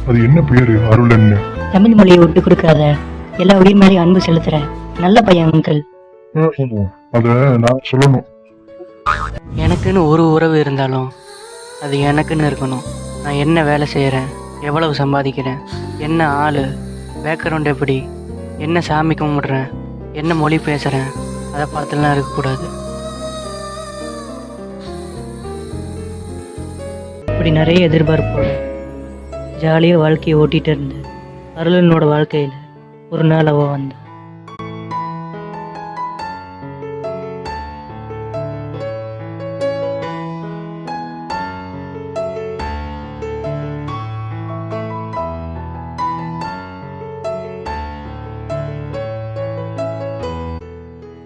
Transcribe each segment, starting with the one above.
அது என்ன பேரு? அருளன்னு. தமிழ் மொழியை விட்டு கொடுக்காத, எல்லா உயிர் மேலேயும் அன்பு செலுத்துற நல்ல பையன் அங்கிள். அத நான் சொல்லணும். எனக்குன்னு ஒரு உறவு இருந்தாலும் அது எனக்குன்னு இருக்கணும். நான் என்ன வேலை செய்கிறேன், எவ்வளவு சம்பாதிக்கிறேன், என்ன ஆள், பேக்ரவுண்ட் எப்படி, என்ன சாமி கும்பிட்றேன், என்ன மொழி பேசுகிறேன், அதை பார்த்துலாம் இருக்கக்கூடாது. இப்படி நிறைய எதிர்பார்ப்போம் ஜாலியாக வாழ்க்கையை ஓட்டிகிட்டு இருந்த அருளனோட வாழ்க்கையில் ஒரு நாள் அவள் வந்தா.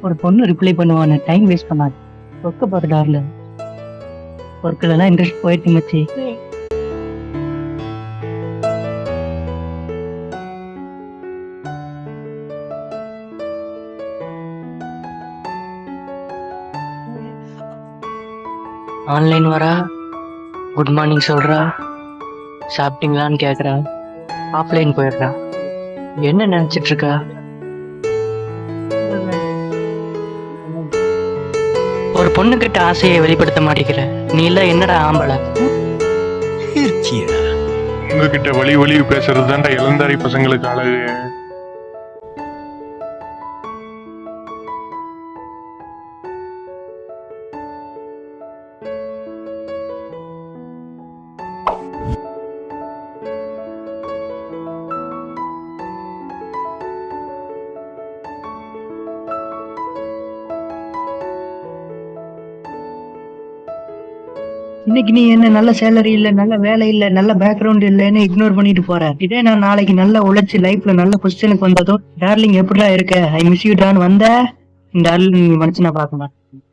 ஒரு பொண்ணு ரிப்ளை பண்ணுவான்னு டைம் வேஸ்ட் பண்ணாது. ஒர்க்க பார்த்துட்டார்ல, ஒர்க்கிலலாம் இன்ட்ரெஸ்ட் போயிட்டு மச்சி. ஆன்லைன் வரா, குட் மார்னிங் சொல்கிறா, சாப்பிட்டீங்களான்னு கேட்குறா, ஆஃப்லைன் போயிடுறா. என்ன நினச்சிட்டு இருக்கா? ஒரு பொண்ணுகிட்ட ஆசையை வெளிப்படுத்த மாட்டேங்கிற நீ எல்லாம் என்னடா ஆம்பளை? உங்ககிட்ட வழி வழி பேசுறது தான்டா இளந்தாரி பசங்களுக்கு அழகு. இன்னைக்கு நீ என்ன நல்ல சேலரி இல்ல, நல்ல வேலை இல்ல, நல்ல பேக்ரவுண்ட் இல்லன்னு இக்னோர் பண்ணிட்டு போற. இதே நான் நாளைக்கு நல்லா உழைச்சு லைஃப்ல நல்ல பொசிஷனுக்கு வந்ததும் டார்லிங் எப்படிடா இருக்க, ஐ மிஸ் யூ டான்னு வந்த டார்லிங் நீ மனுஷனா பார்க்க மாட்டேன்.